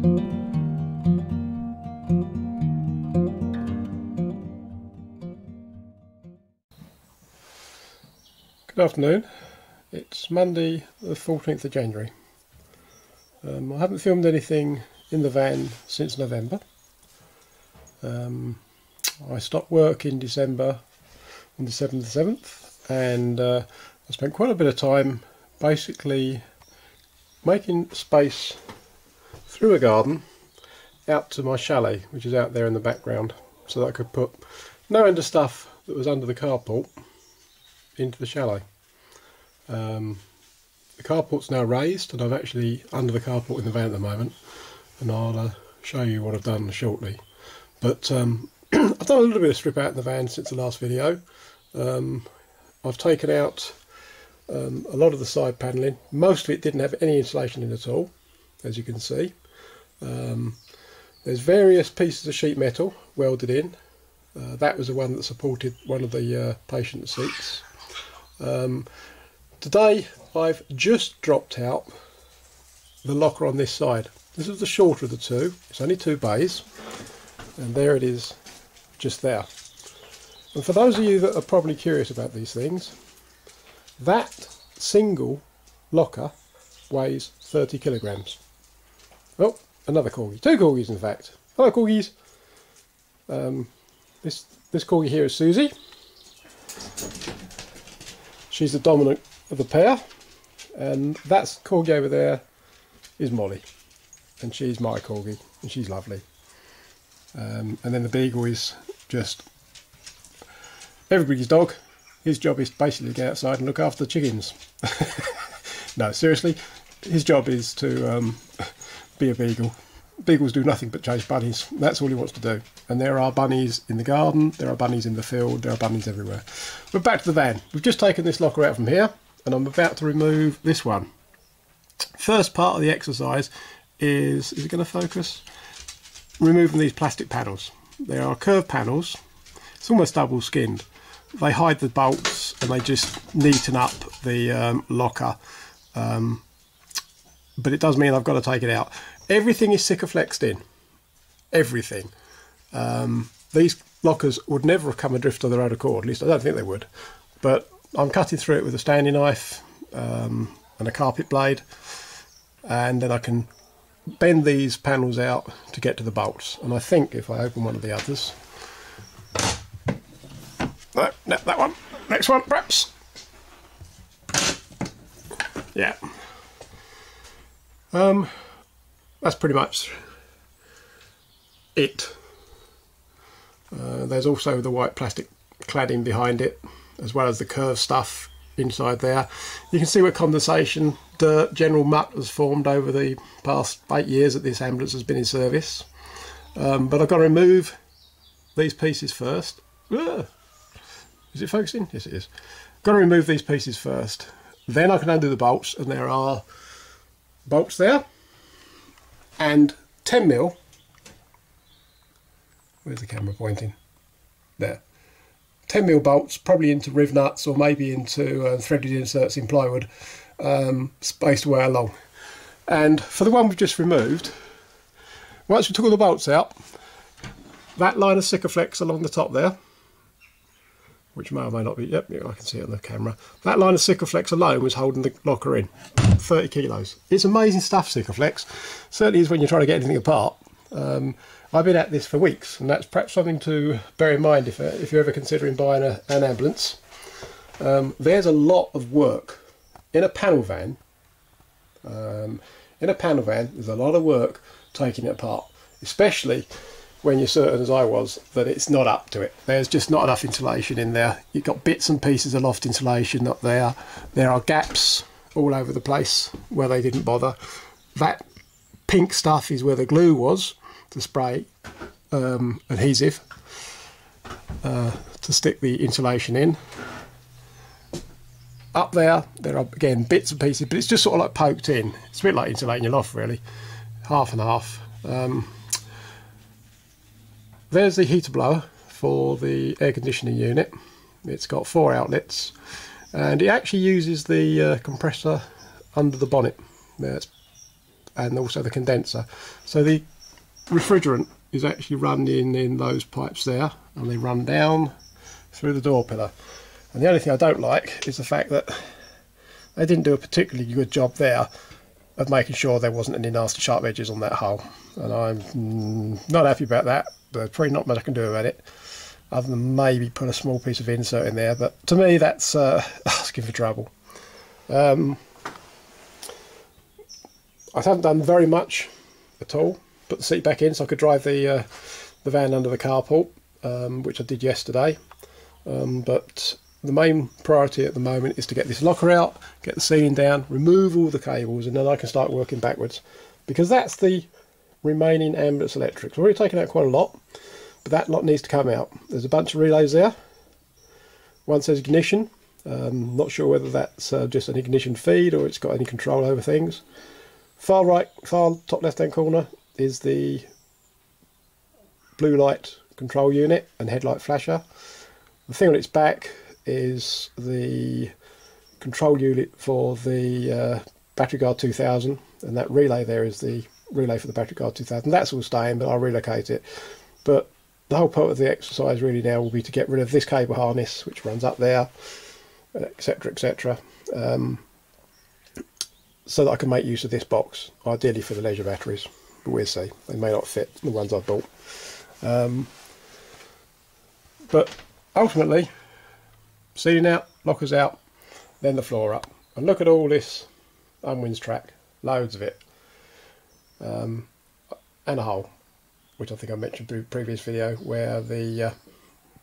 Good afternoon. It's Monday the 14th of January. I haven't filmed anything in the van since November. I stopped work in December on December the 7th, and I spent quite a bit of time basically making space through a garden out to my chalet, which is out there in the background, so that I could put no end of stuff that was under the carport into the chalet. The carport's now raised, and I'm actually under the carport in the van at the moment, and I'll show you what I've done shortly. But I've done a little bit of strip out in the van since the last video. I've taken out a lot of the side panelling. Most of it didn't have any insulation in at all, as you can see. There's various pieces of sheet metal welded in. That was the one that supported one of the patient seats. Today I've just dropped out the locker on this side. This is the shorter of the two. It's only 2 bays, and there it is, just there. And for those of you that are probably curious about these things, that single locker weighs 30 kilograms. Oh, another corgi. 2 corgis in fact. Hello corgis. This corgi here is Susie. She's the dominant of the pair, and that corgi over there is Molly, and she's my corgi, and she's lovely. And then the beagle is just everybody's dog. His job is basically to get outside and look after the chickens. No, seriously, his job is to be a beagle. Beagles do nothing but chase bunnies. That's all he wants to do. And there are bunnies in the garden, there are bunnies in the field, there are bunnies everywhere. But back to the van. We've just taken this locker out from here, and I'm about to remove this one. First part of the exercise is it going to focus? Removing these plastic panels. They are curved panels. It's almost double skinned. They hide the bolts and they just neaten up the locker. But it does mean I've got to take it out. Everything is Sikaflexed in. Everything. These lockers would never have come adrift of their own accord. At least I don't think they would. But I'm cutting through it with a Stanley knife and a carpet blade, and then I can bend these panels out to get to the bolts. And I think if I open one of the others, no, that one, next one perhaps, yeah, that's pretty much it. There's also the white plastic cladding behind it, as well as the curved stuff inside there. You can see where condensation, dirt, general muck has formed over the past 8 years that this ambulance has been in service. But I've got to remove these pieces first. Is it focusing? Yes, it is. Got to remove these pieces first. Then I can undo the bolts, and there are bolts there, and 10mm. Where's the camera pointing? There. 10mm bolts, probably into riv nuts or maybe into threaded inserts in plywood, spaced way along. And for the one we've just removed, once we took all the bolts out, that line of Sikaflex along the top there, which may or may not be, yep, I can see it on the camera, that line of Sikaflex alone was holding the locker in, 30 kilos. It's amazing stuff, Sikaflex. Certainly is when you're trying to get anything apart. I've been at this for weeks, and that's perhaps something to bear in mind if you're ever considering buying an ambulance. There's a lot of work in a panel van. There's a lot of work taking it apart, especially when you're certain, as I was, that it's not up to it. There's just not enough insulation in there. You've got bits and pieces of loft insulation up there. There are gaps all over the place where they didn't bother. That pink stuff is where the glue was to spray adhesive to stick the insulation in. Up there are again bits and pieces, but it's just sort of like poked in. It's a bit like insulating your loft really, half and half. There's the heater blower for the air conditioning unit. It's got 4 outlets, and it actually uses the compressor under the bonnet. That's and also the condenser. So the refrigerant is actually run in those pipes there, and they run down through the door pillar. And the only thing I don't like is the fact that they didn't do a particularly good job there of making sure there wasn't any nasty sharp edges on that hole, and I'm not happy about that. There's probably not much I can do about it other than maybe put a small piece of insert in there, but to me that's asking for trouble. I haven't done very much at all. Put the seat back in so I could drive the van under the carport, which I did yesterday, but the main priority at the moment is to get this locker out, get the ceiling down, remove all the cables, and then I can start working backwards, because that's the remaining ambulance electrics. We've already taken out quite a lot, but that lot needs to come out. There's a bunch of relays there. One says ignition. Not sure whether that's just an ignition feed or it's got any control over things. Far top left hand corner is the blue light control unit and headlight flasher. The thing on its back is the control unit for the battery guard 2000, and that relay there is the relay for the battery guard 2000. That's all staying, but I'll relocate it. But the whole part of the exercise really now will be to get rid of this cable harness which runs up there, etc, etc, so that I can make use of this box, ideally for the leisure batteries, but we'll see. They may not fit the ones I've bought, but ultimately ceiling out, lockers out, then the floor up. And look at all this unwinds track, loads of it, and a hole, which I think I mentioned in the previous video, where the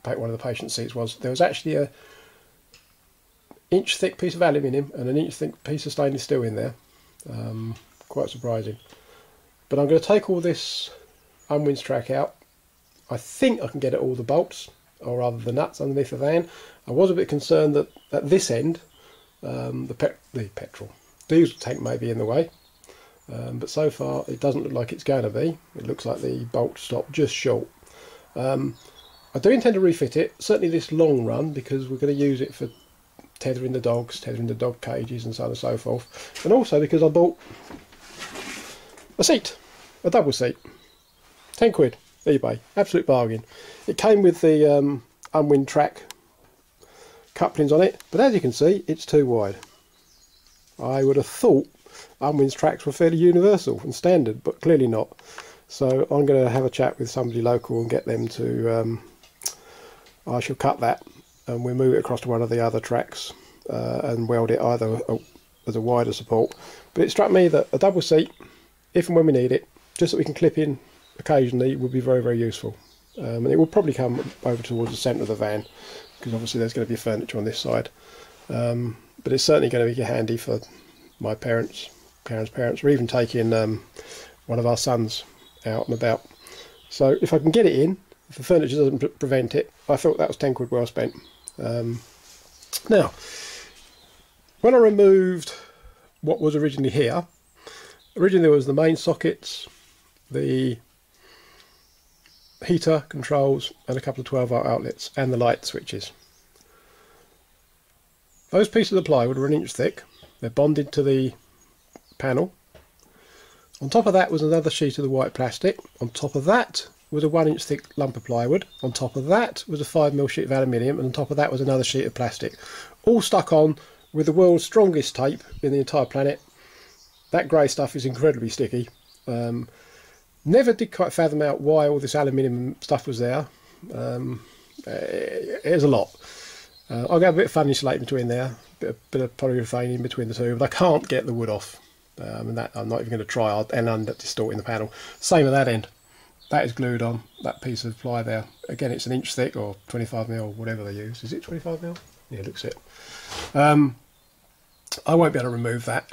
one of the patient seats was. There was actually a inch thick piece of aluminium and an inch thick piece of stainless steel in there. Quite surprising. But I'm going to take all this unwinds track out. I think I can get at all the bolts, or rather the nuts underneath the van. I was a bit concerned that at this end the diesel tank may be in the way, but so far it doesn't look like it's going to be. It looks like the bolts stop just short. I do intend to refit it, certainly this long run, because we're going to use it for tethering the dogs, tethering the dog cages and so on and so forth, and also because I bought a seat, a double seat, 10 quid, eBay, absolute bargain. It came with the unwind track couplings on it, but as you can see it's too wide. I would have thought unwinds tracks were fairly universal and standard, but clearly not. So I'm going to have a chat with somebody local and get them to I shall cut that and we'll move it across to one of the other tracks and weld it either as a wider support. But it struck me that a double seat, if and when we need it, just that we can clip in occasionally, would be very, very useful. And it will probably come over towards the centre of the van, because obviously there's going to be furniture on this side. But it's certainly going to be handy for my parents, or even taking one of our sons out and about. So if I can get it in, if the furniture doesn't prevent it, I thought that was 10 quid well spent. Now, when I removed what was originally here, originally there was the main sockets, the heater controls and a couple of 12-volt outlets and the light switches. Those pieces of plywood were an inch thick. They're bonded to the panel. On top of that was another sheet of the white plastic. On top of that was a 1 inch thick lump of plywood. On top of that was a 5mm sheet of aluminium, and on top of that was another sheet of plastic, all stuck on with the world's strongest tape in the entire planet. That grey stuff is incredibly sticky. Never did quite fathom out why all this aluminium stuff was there. It's a lot. I'll get a bit of fun insulating between there, a bit of polyurethane in between the two, but I can't get the wood off. And that I'm not even going to try. I'll end up distorting the panel. Same at that end. That is glued on, that piece of ply there. Again, it's an inch thick, or 25mm, or whatever they use. Is it 25mm? Yeah, it looks it. I won't be able to remove that.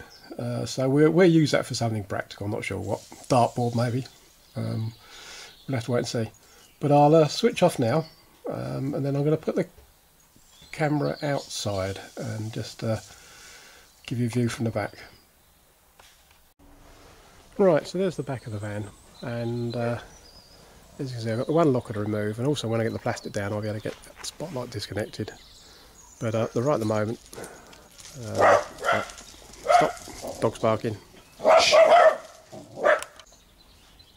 So we'll use that for something practical. I'm not sure what. Dartboard maybe. We'll have to wait and see. But I'll switch off now, and then I'm going to put the camera outside and just give you a view from the back. Right, so there's the back of the van, and as you can see I've got the one locker to remove, and also when I get the plastic down I'll be able to get that spotlight disconnected. But right at the moment, stop, dog's barking.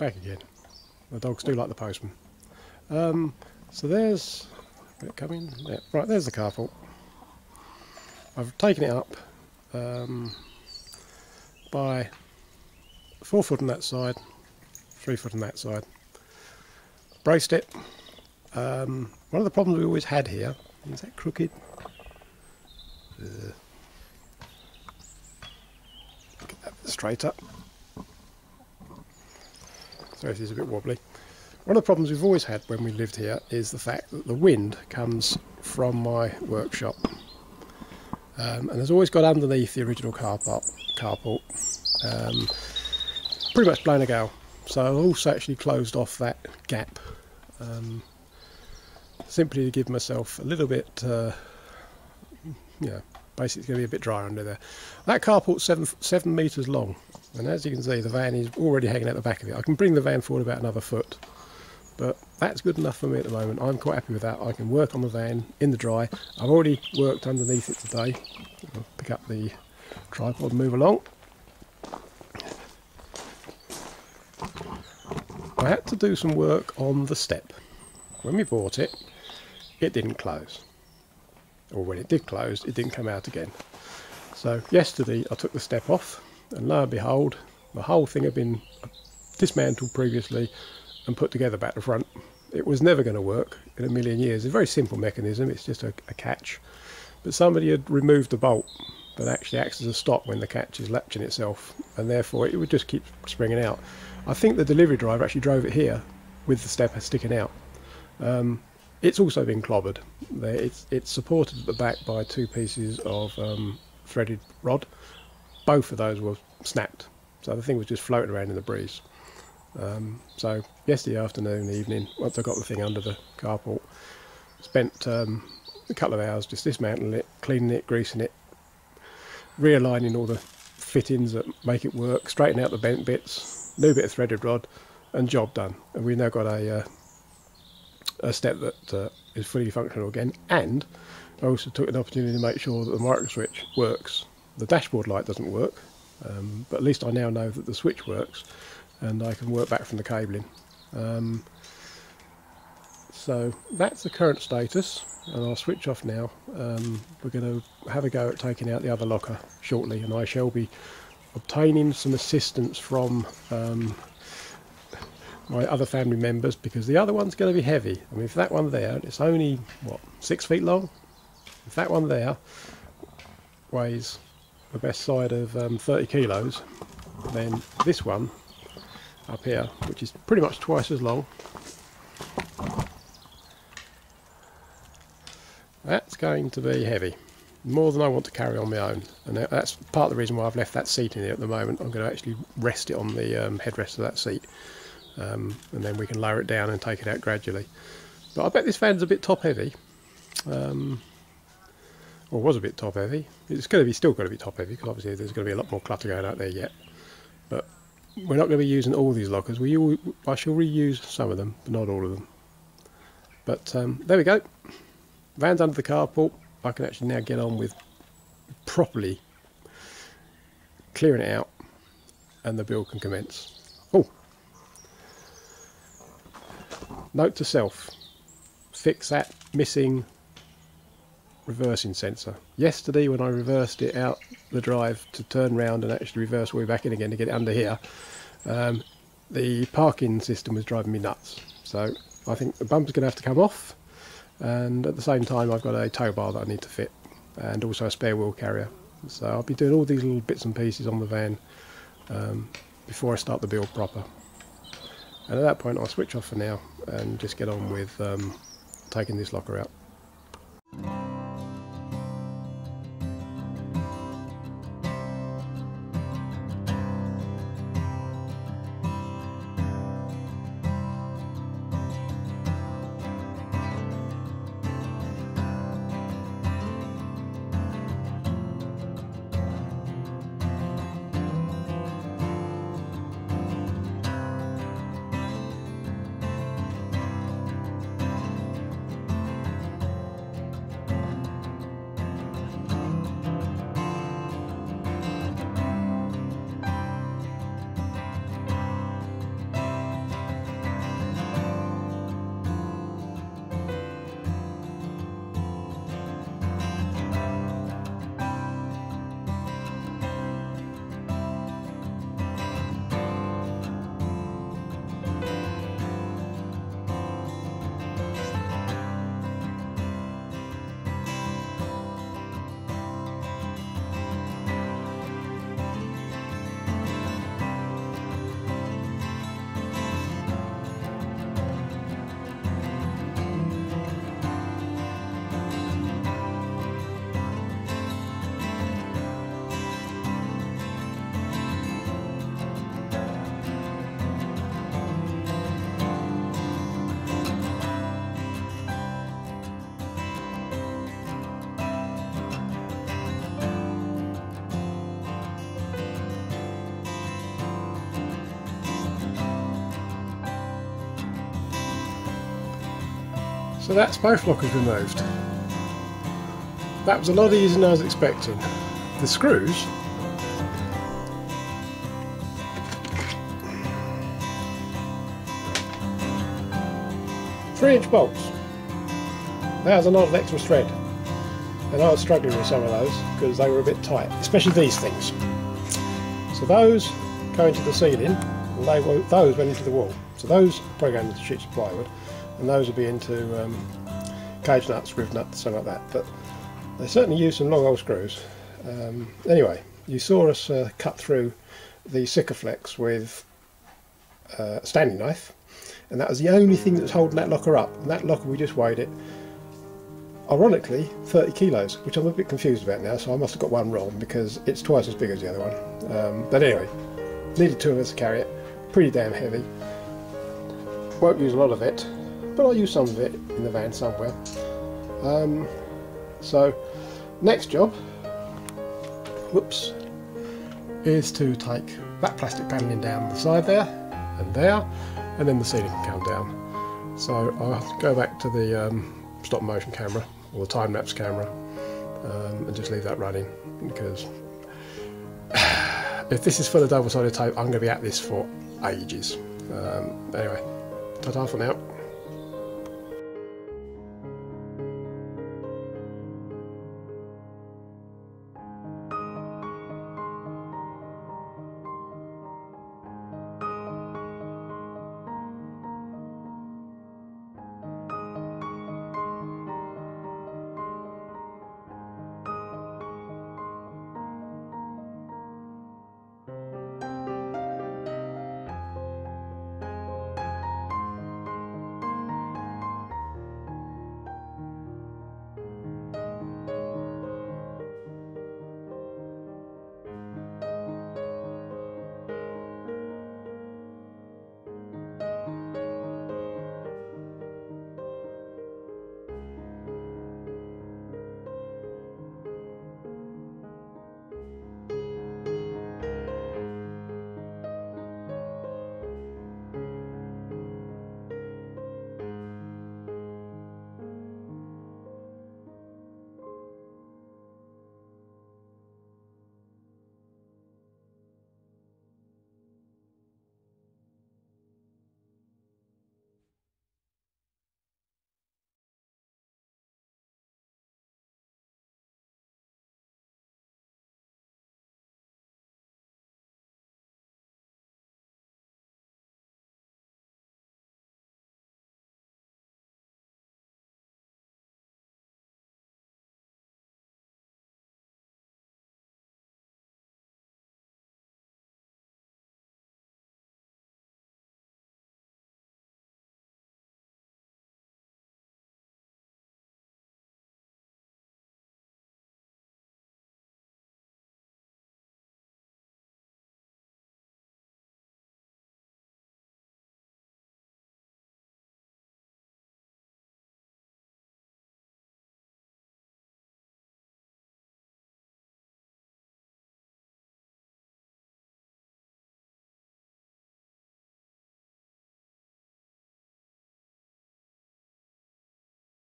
back again. The dogs do like the postman. So there's, did it come in? Yeah, right, there's the carport. I've taken it up by 4 foot on that side, 3 foot on that side. Braced it. One of the problems we always had here, is that crooked? Get that straight up. Sorry if this is a bit wobbly. One of the problems we've always had when we lived here is the fact that the wind comes from my workshop. And has always got underneath the original carport. Pretty much blown a gale. So I've also actually closed off that gap. Simply to give myself a little bit, basically it's going to be a bit drier under there. That carport's 7 metres long, and as you can see the van is already hanging out the back of it. I can bring the van forward about another foot, but that's good enough for me at the moment. I'm quite happy with that. I can work on the van in the dry. I've already worked underneath it today. I'll pick up the tripod and move along. I had to do some work on the step. When we bought it, it didn't close. Or when it did close, it didn't come out again. So yesterday I took the step off, and lo and behold, the whole thing had been dismantled previously and put together back to front. It was never going to work in a million years. It's a very simple mechanism, it's just a catch. But somebody had removed the bolt that actually acts as a stop when the catch is latching itself, and therefore it would just keep springing out. I think the delivery driver actually drove it here with the step sticking out. It's also been clobbered. It's supported at the back by 2 pieces of threaded rod. Both of those were snapped, so the thing was just floating around in the breeze. So yesterday afternoon, evening, once I got the thing under the carport, spent a couple of hours just dismantling it, cleaning it, greasing it, realigning all the fittings that make it work, straightening out the bent bits, new bit of threaded rod, and job done. And we've now got a step that is fully functional again. And I also took an opportunity to make sure that the micro switch works. The dashboard light doesn't work, but at least I now know that the switch works, and I can work back from the cabling. So that's the current status, and I'll switch off now. We're going to have a go at taking out the other locker shortly, and I shall be obtaining some assistance from my other family members, because the other one's going to be heavy. I mean, if that one there, it's only, what, 6 feet long? If that one there weighs the best side of 30 kilos, then this one up here, which is pretty much twice as long, that's going to be heavy. More than I want to carry on my own. And that's part of the reason why I've left that seat in here at the moment. I'm going to actually rest it on the headrest of that seat. And then we can lower it down and take it out gradually. But I bet this van's a bit top heavy, or was a bit top heavy. It's going to be still going to be top heavy, because obviously there's going to be a lot more clutter going out there yet. But we're not going to be using all these lockers. I shall reuse some of them, but not all of them. But there we go. Van's under the carport. I can actually now get on with properly clearing it out, and the build can commence. Oh. Note to self, fix that missing reversing sensor. Yesterday when I reversed it out the drive to turn round and actually reverse all the way back in again to get it under here, the parking system was driving me nuts. So I think the bumper's going to have to come off, and at the same time I've got a tow bar that I need to fit, and also a spare wheel carrier. So I'll be doing all these little bits and pieces on the van before I start the build proper. And at that point I'll switch off for now and just get on with taking this locker out. So that's both lockers removed. That was a lot easier than I was expecting. The screws, "3" bolts. That was a lot of extra thread, and I was struggling with some of those because they were a bit tight, especially these things. So those go into the ceiling, and those went into the wall. So those probably go into sheets of plywood, and those will be into cage nuts, riv nuts, something like that. But they certainly use some long old screws. Anyway, you saw us cut through the Sikaflex with a standing knife, and that was the only thing that was holding that locker up. And that locker, we just weighed it, ironically, 30 kilos, which I'm a bit confused about now, so I must have got one wrong because it's twice as big as the other one. But anyway, needed 2 of us to carry it. Pretty damn heavy. Won't use a lot of it, but I'll use some of it in the van somewhere. So, next job, whoops, is to take that plastic panelling down the side there, and then the ceiling can come down. So I'll go back to the stop motion camera, or the time lapse camera, and just leave that running, because if this is full of double-sided tape, I'm going to be at this for ages. Anyway, ta-ta for now.